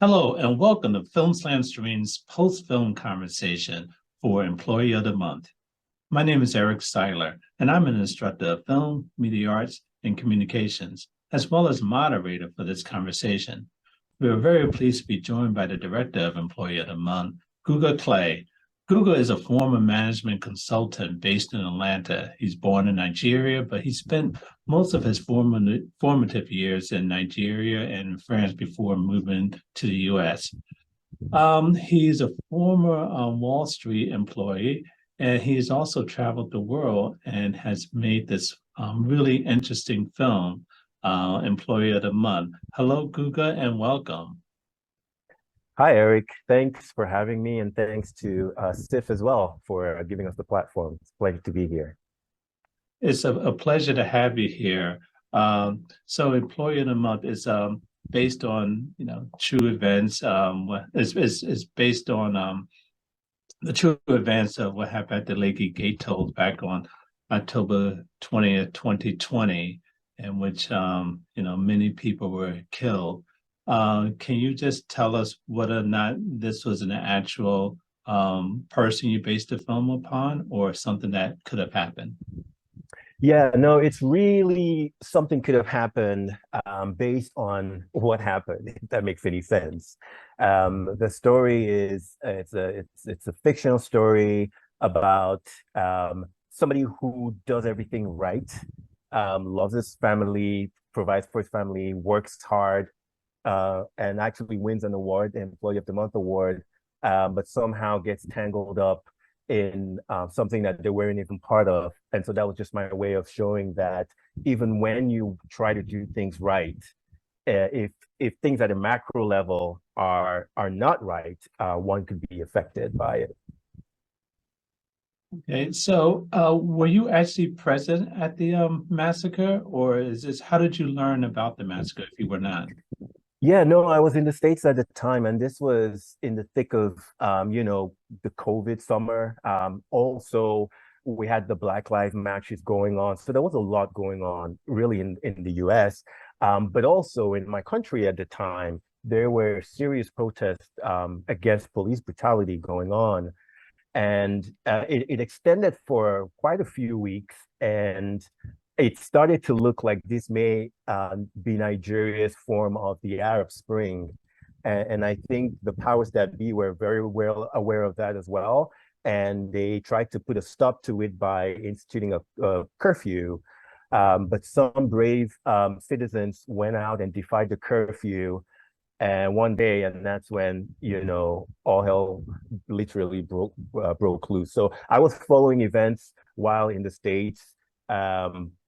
Hello and welcome to Film Slam Stream's post-film conversation for Employee of the Month. My name is Eric Siler, and I'm an instructor of film, media arts, and communications, as well as moderator for this conversation. We are very pleased to be joined by the director of Employee of the Month, Goga Clay. Goga is a former management consultant based in Atlanta. He's born in Nigeria, but he spent most of his formative years in Nigeria and France before moving to the U.S. He's a former Wall Street employee, and he's also traveled the world and has made this really interesting film, Employee of the Month. Hello, Guga, and welcome. Hi, Eric. Thanks for having me, and thanks to CIFF as well for giving us the platform. It's a pleasure to be here. It's a pleasure to have you here. So Employee of the Month is based on true events. It's based on the true events of what happened at the Lakey Gate tolls back on October 20th, 2020, in which many people were killed. Can you just tell us whether or not this was an actual person you based the film upon, or something that could have happened? Yeah, no, it's really something could have happened based on what happened, if that makes any sense. The story is it's a fictional story about somebody who does everything right, loves his family, provides for his family, works hard, and actually wins an award, the Employee of the Month award, but somehow gets tangled up in something that they weren't even part of. And so that was just my way of showing that even when you try to do things right, if things at a macro level are not right, one could be affected by it. Okay, so were you actually present at the massacre, or how did you learn about the massacre if you were not? Yeah, no, I was in the States at the time, and this was in the thick of, the COVID summer. Also, we had the Black Lives marches going on. So there was a lot going on really in the US. But also in my country at the time, there were serious protests against police brutality going on. And it extended for quite a few weeks. And it started to look like this may be Nigeria's form of the Arab Spring. And I think the powers that be were very well aware of that as well. And they tried to put a stop to it by instituting a curfew. But some brave citizens went out and defied the curfew. And one day, and that's when, all hell literally broke loose. So I was following events while in the States.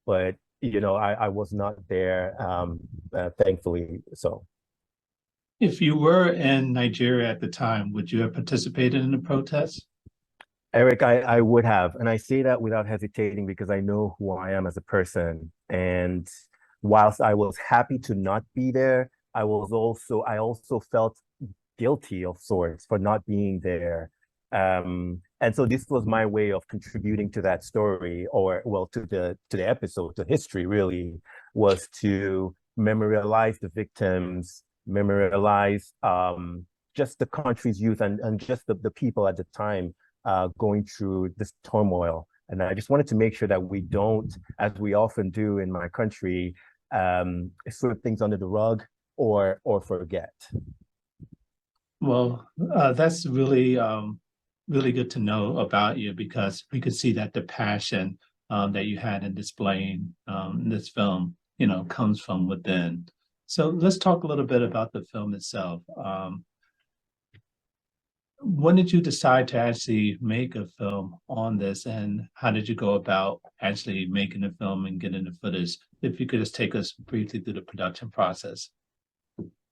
But I was not there, thankfully. So, If you were in Nigeria at the time, would you have participated in the protests? Eric, I would have, and I say that without hesitating because I know who I am as a person. And whilst I was happy to not be there, I also felt guilty of sorts for not being there. And so this was my way of contributing to that story, or well, to the episode, to history really, was to memorialize the victims, memorialize just the country's youth and just the people at the time going through this turmoil. And I just wanted to make sure that we don't, as we often do in my country, sweep things under the rug or forget. Well, that's really good to know about you, because we could see that the passion that you had in displaying this film, comes from within. So let's talk a little bit about the film itself. When did you decide to actually make a film on this, and how did you go about actually making the film and getting the footage? If you could just take us briefly through the production process.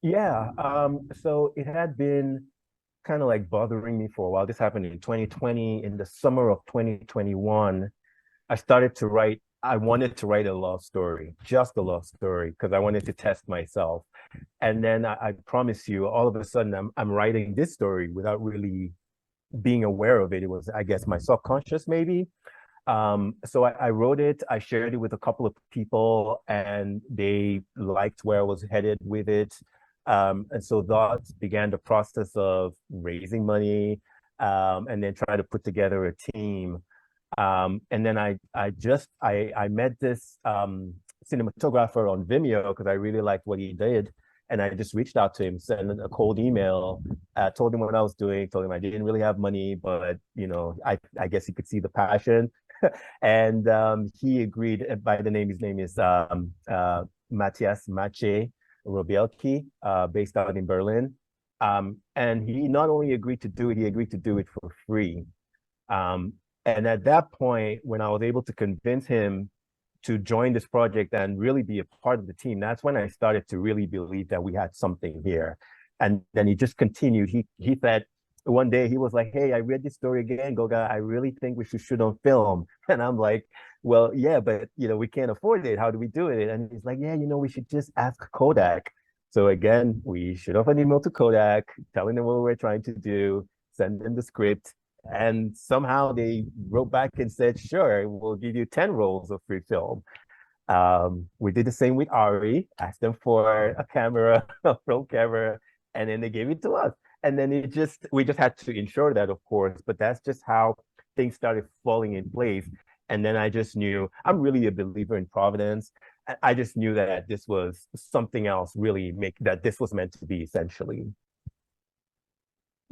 Yeah, so it had been kind of like bothering me for a while. This happened in 2020. In the summer of 2021, I wanted to write a love story, just a love story, because I wanted to test myself. And then I promise you, all of a sudden, I'm writing this story without really being aware of it. It was, I guess, my subconscious maybe. So I wrote it, I shared it with a couple of people, and they liked where I was headed with it. And so that began the process of raising money, and then trying to put together a team. And then I met this cinematographer on Vimeo because I really liked what he did. And I just reached out to him, sent a cold email, told him what I was doing, told him I didn't really have money, but I guess he could see the passion. And he agreed. By the name, his name is Matthias Mache Robielki, based out in Berlin. And he not only agreed to do it, he agreed to do it for free. And at that point, when I was able to convince him to join this project and really be a part of the team, that's when I started to really believe that we had something here. And then he just continued. He said one day he was like, "Hey, I read this story again, Goga. I really think we should shoot on film." And I'm like, "Well, yeah, but we can't afford it. How do we do it?" And he's like, "Yeah, we should just ask Kodak." So again, we shoot off an email to Kodak, telling them what we're trying to do, send them the script. And somehow they wrote back and said, "Sure, we'll give you 10 rolls of free film." We did the same with Ari, asked them for a camera, a film camera, and then they gave it to us. And then we just had to ensure that, of course, but that's just how things started falling in place. And then I just knew I'm really a believer in Providence. I just knew that this was something else, really that this was meant to be, essentially.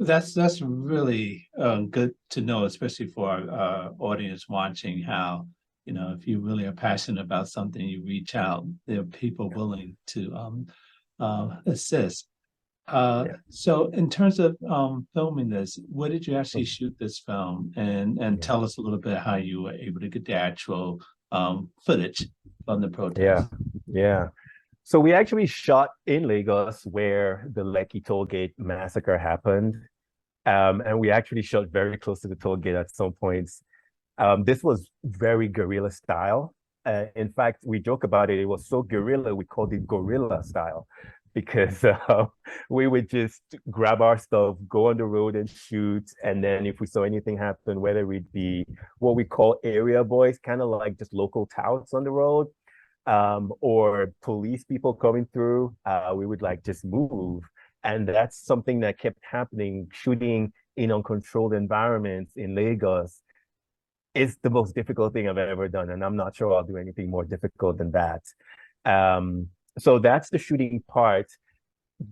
That's really good to know, especially for our audience watching, how, if you really are passionate about something, you reach out, there are people willing to assist. So in terms of filming this, where did you actually shoot this film? And tell us a little bit how you were able to get the actual footage from the protest. Yeah. So we actually shot in Lagos where the Lekki toll gate massacre happened. And we actually shot very close to the toll gate at some points. This was very guerrilla style. In fact, we joke about it. It was so guerrilla, we called it gorilla style because we would just grab our stuff, go on the road and shoot. And then if we saw anything happen, whether we'd be what we call area boys, kind of like just local touts on the road, or police people coming through, we would just move. And that's something that kept happening. Shooting in uncontrolled environments in Lagos is the most difficult thing I've ever done. And I'm not sure I'll do anything more difficult than that. So that's the shooting part.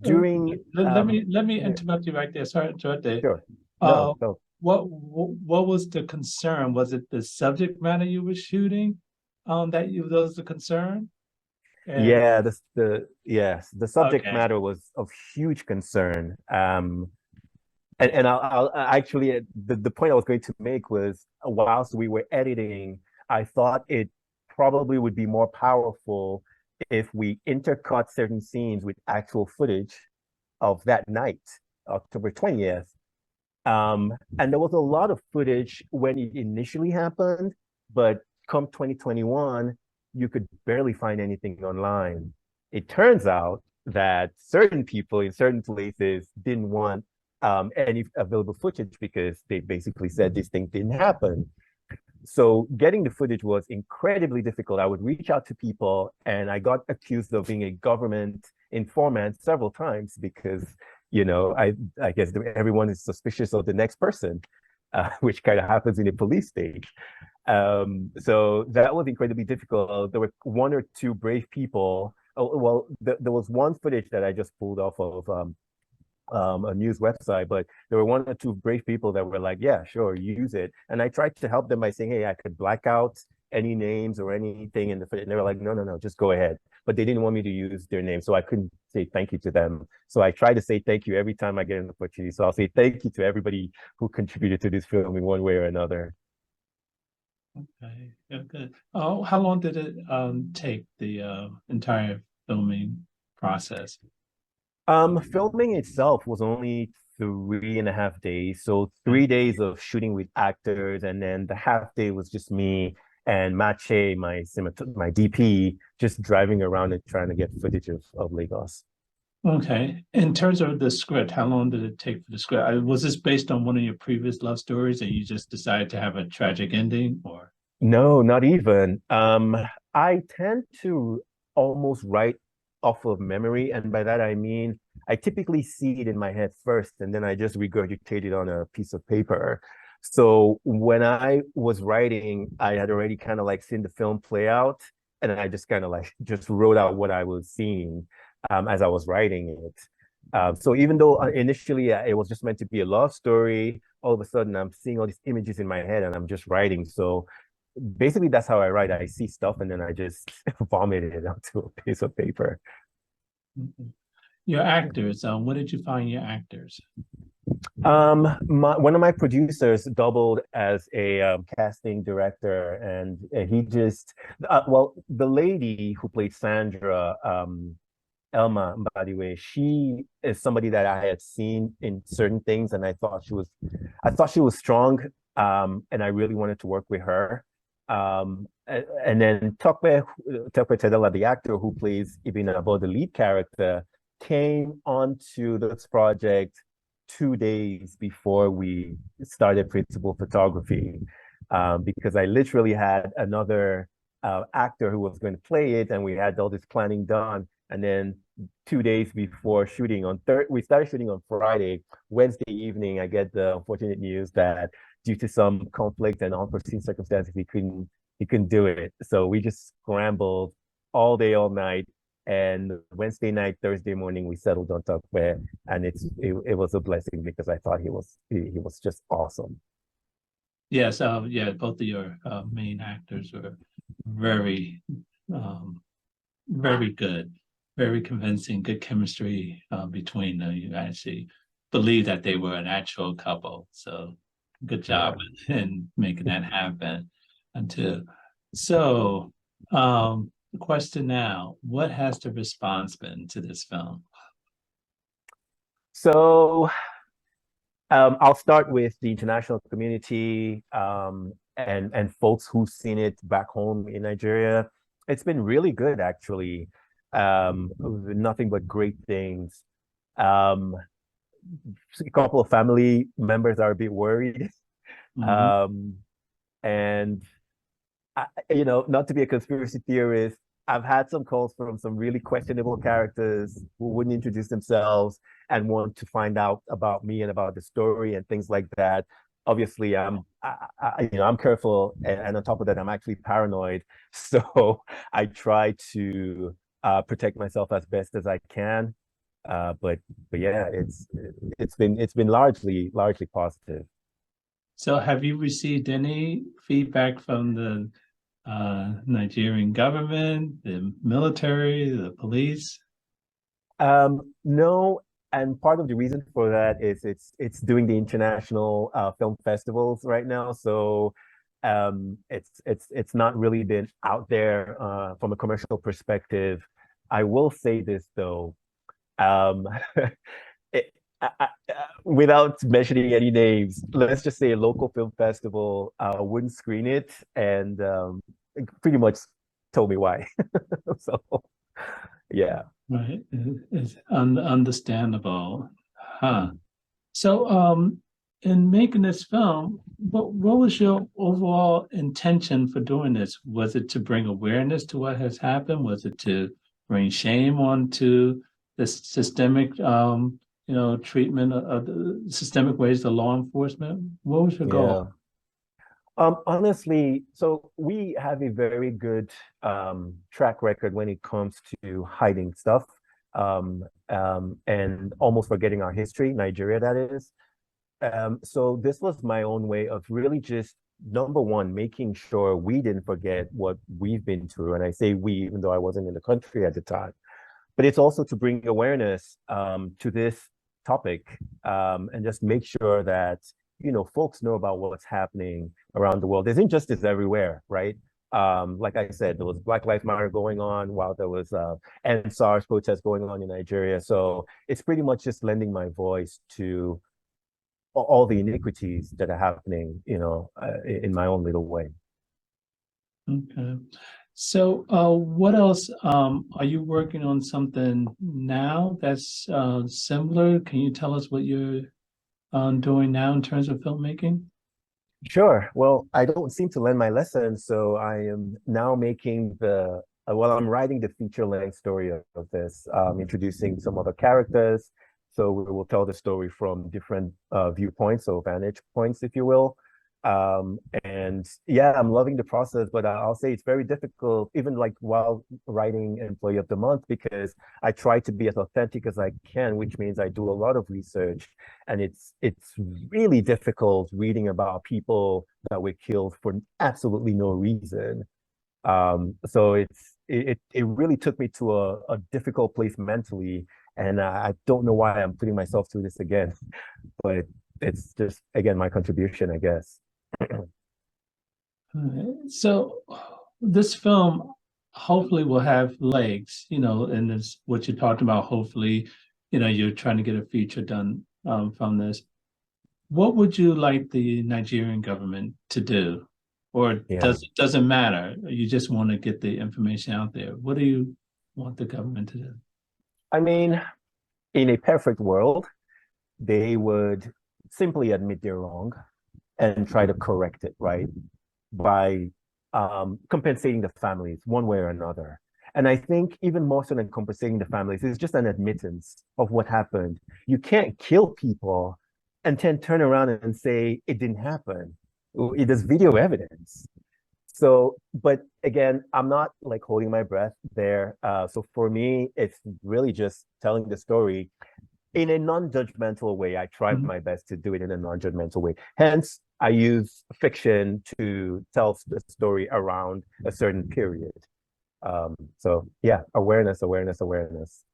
Let me interrupt you right there. Sorry to interrupt there. Sure. No. What was the concern? Was it the subject matter you were shooting that was the concern? Yeah, the subject matter was of huge concern. And I'll actually, the point I was going to make was, whilst we were editing, I thought it probably would be more powerful if we intercut certain scenes with actual footage of that night, October 20th. And there was a lot of footage when it initially happened, but come 2021, you could barely find anything online. It turns out that certain people in certain places didn't want any available footage because they basically said this thing didn't happen. So getting the footage was incredibly difficult. I would reach out to people, and I got accused of being a government informant several times because, I guess everyone is suspicious of the next person, which kind of happens in a police state. So that was incredibly difficult. There were one or two brave people. There was one footage that I just pulled off of a news website, but there were one or two brave people that were like, "Yeah, sure, use it." And I tried to help them by saying, "Hey, I could black out any names or anything in the footage." And they were like, "No, just go ahead." But they didn't want me to use their name, so I couldn't say thank you to them. So I try to say thank you every time I get an opportunity. So I'll say thank you to everybody who contributed to this film in one way or another. Okay, yeah, good. How long did it take, the entire filming process? Filming itself was only 3.5 days. So 3 days of shooting with actors, and then the half day was just me and Mache, my DP, just driving around and trying to get footage of Lagos. Okay. In terms of the script, how long did it take for the script? Was this based on one of your previous love stories and you just decided to have a tragic ending, or? No, not even. I tend to almost write off of memory, and by that I mean I typically see it in my head first, and then I just regurgitate it on a piece of paper. So when I was writing, I had already kind of like seen the film play out, and I just kind of like just wrote out what I was seeing as I was writing it. So even though initially it was just meant to be a love story, all of a sudden I'm seeing all these images in my head and I'm just writing. So basically that's how I write. I see stuff and then I just vomit it onto a piece of paper. Mhm. Your actors, what did you find your actors? One of my producers doubled as a casting director, and he just, well, the lady who played Sandra, Elma, by the way, she is somebody that I had seen in certain things, and I thought she was strong, and I really wanted to work with her. And then Tokwe Tedela, the actor who plays Ibn Abo, the lead character, came onto this project 2 days before we started principal photography, because I literally had another actor who was going to play it, and we had all this planning done. And then 2 days before shooting we started shooting on Friday. Wednesday evening, I get the unfortunate news that due to some conflict and unforeseen circumstances, he couldn't do it. So we just scrambled all day, all night. And Wednesday night, Thursday morning, we settled on Top Bear, and it was a blessing because I thought he was just awesome. Yes, yeah, both of your main actors were very, um, very good, very convincing, good chemistry between them. You actually believe that they were an actual couple. So good job Yeah. in making that happen. Until so, the question now: what has the response been to this film? So I'll start with the international community and folks who've seen it back home in Nigeria. It's been really good, actually. Nothing but great things. Um, a couple of family members are a bit worried. Mhm. Um, and not to be a conspiracy theorist, I've had some calls from some really questionable characters who wouldn't introduce themselves and want to find out about me and about the story and things like that. Obviously, I'm careful, and on top of that, I'm actually paranoid. So I try to protect myself as best as I can. But yeah, it's been largely positive. So, have you received any feedback from the Nigerian government, the military, the police? No, and part of the reason for that is it's doing the international film festivals right now, so it's not really been out there from a commercial perspective. I will say this though, um, it, without mentioning any names, let's just say a local film festival wouldn't screen it, and pretty much told me why. So yeah. Right, it's understandable, huh? So, in making this film, what was your overall intention for doing this? Was it to bring awareness to what has happened? Was it to bring shame onto the systemic, treatment of the systemic ways of law enforcement? What was your goal? Yeah. Honestly, so we have a very good track record when it comes to hiding stuff and almost forgetting our history, Nigeria, that is. So this was my own way of really just, number one, making sure we didn't forget what we've been through. And I say we, even though I wasn't in the country at the time. But it's also to bring awareness to this topic and just make sure that folks know about what's happening around the world. There's injustice everywhere, right? Like I said, there was Black Lives Matter going on while there was and SARS protests going on in Nigeria. So it's pretty much just lending my voice to all the iniquities that are happening, in my own little way. Okay. So, what else? Are you working on something now that's similar? Can you tell us what you're doing now in terms of filmmaking? Sure. Well, I don't seem to learn my lesson, so I am now making the Well, I'm writing the feature-length story of this, introducing some other characters. So we will tell the story from different viewpoints, or vantage points, if you will. And yeah, I'm loving the process, but I'll say it's very difficult, even like while writing Employee of the Month, because I try to be as authentic as I can, which means I do a lot of research, and it's really difficult reading about people that were killed for absolutely no reason. So it really took me to a difficult place mentally, and I don't know why I'm putting myself through this again, but it's just again my contribution, I guess. So this film hopefully will have legs, and this what you talked about. Hopefully, you're trying to get a feature done from this. What would you like the Nigerian government to do? Or Yeah. doesn't matter? You just want to get the information out there. What do you want the government to do? I mean, in a perfect world, they would simply admit they're wrong and try to correct it, right? By compensating the families one way or another. And I think even more so than compensating the families, it's just an admittance of what happened. You can't kill people and then turn around and say it didn't happen. There's video evidence. So, but again, I'm not like holding my breath there. So for me, it's really just telling the story in a non-judgmental way. I try Mhm. my best to do it in a non-judgmental way. Hence, I use fiction to tell the story around a certain period. So yeah, awareness, awareness, awareness.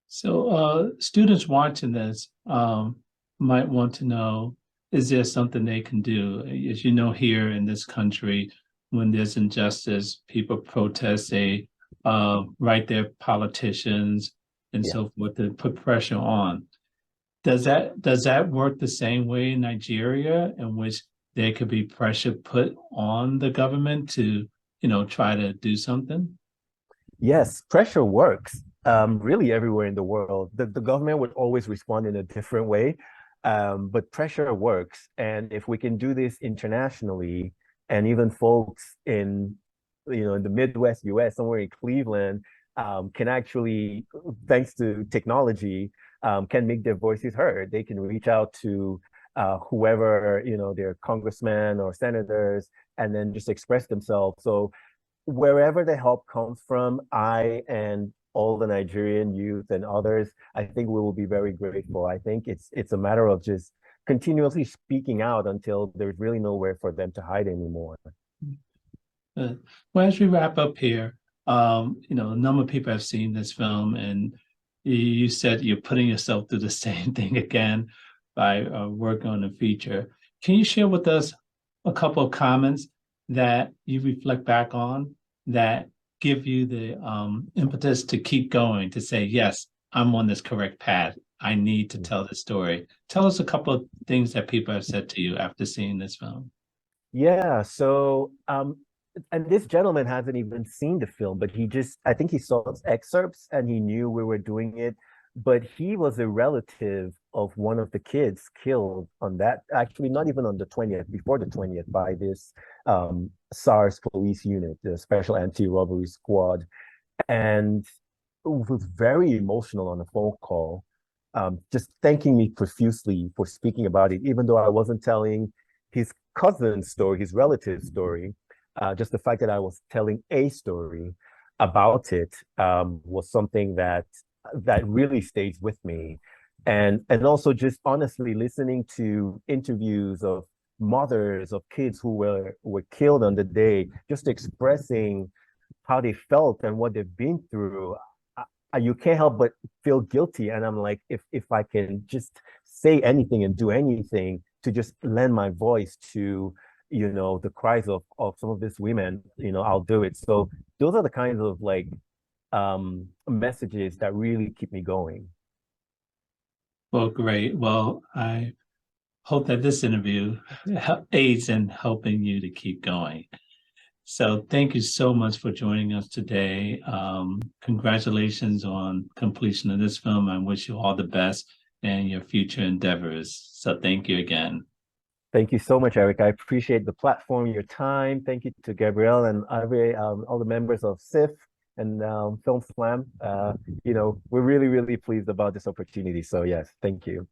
So students watching this might want to know, is there something they can do? As you know, here in this country, when there's injustice, people protest, they write their politicians and Yeah. so forth to put pressure on. Does that work the same way in Nigeria, in which there could be pressure put on the government to, try to do something? Yes, pressure works really everywhere in the world. The government would always respond in a different way, but pressure works. And if we can do this internationally, and even folks in the Midwest US, somewhere in Cleveland, can actually, thanks to technology, can make their voices heard. They can reach out to whoever, their congressmen or senators, and then just express themselves. So wherever the help comes from, I and all the Nigerian youth and others, I think we will be very grateful. I think it's a matter of just continuously speaking out until there's really nowhere for them to hide anymore. Uh, well, as we wrap up here, a number of people have seen this film, and you said you're putting yourself through the same thing again by working on the feature. Can you share with us a couple of comments that you reflect back on that give you the impetus to keep going, to say, yes, I'm on this correct path. I need to tell this story. Tell us a couple of things that people have said to you after seeing this film. Yeah, so and this gentleman hasn't even seen the film, but I think he saw excerpts and he knew we were doing it. But he was a relative of one of the kids killed on that, actually, not even on the 20th, before the 20th, by this SARS police unit, the Special Anti-Robbery Squad. And was very emotional on the phone call, just thanking me profusely for speaking about it, even though I wasn't telling his cousin's story, his relative's story. Just the fact that I was telling a story about it was something that really stays with me. And also just honestly listening to interviews of mothers of kids who were killed on the day, just expressing how they felt and what they've been through. You can't help but feel guilty. And I'm like, if I can just say anything and do anything to just lend my voice to, the cries of some of these women, I'll do it. So those are the kinds of like messages that really keep me going. Well, great. Well, I hope that this interview aids in helping you to keep going. So thank you so much for joining us today. Congratulations on completion of this film. I wish you all the best in your future endeavors. So thank you again. Thank you so much, Eric. I appreciate the platform, your time. Thank you to Gabrielle and all the members of CIFF. and Film Slam. We're really, really pleased about this opportunity. So yes, thank you.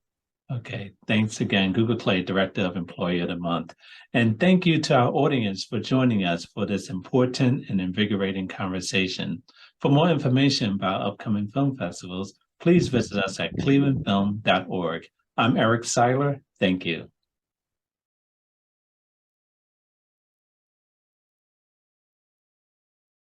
Okay, thanks again, Goga Clay, Director of Employee of the Month. And thank you to our audience for joining us for this important and invigorating conversation. For more information about upcoming film festivals, please visit us at clevelandfilm.org. I'm Eric Siler. Thank you.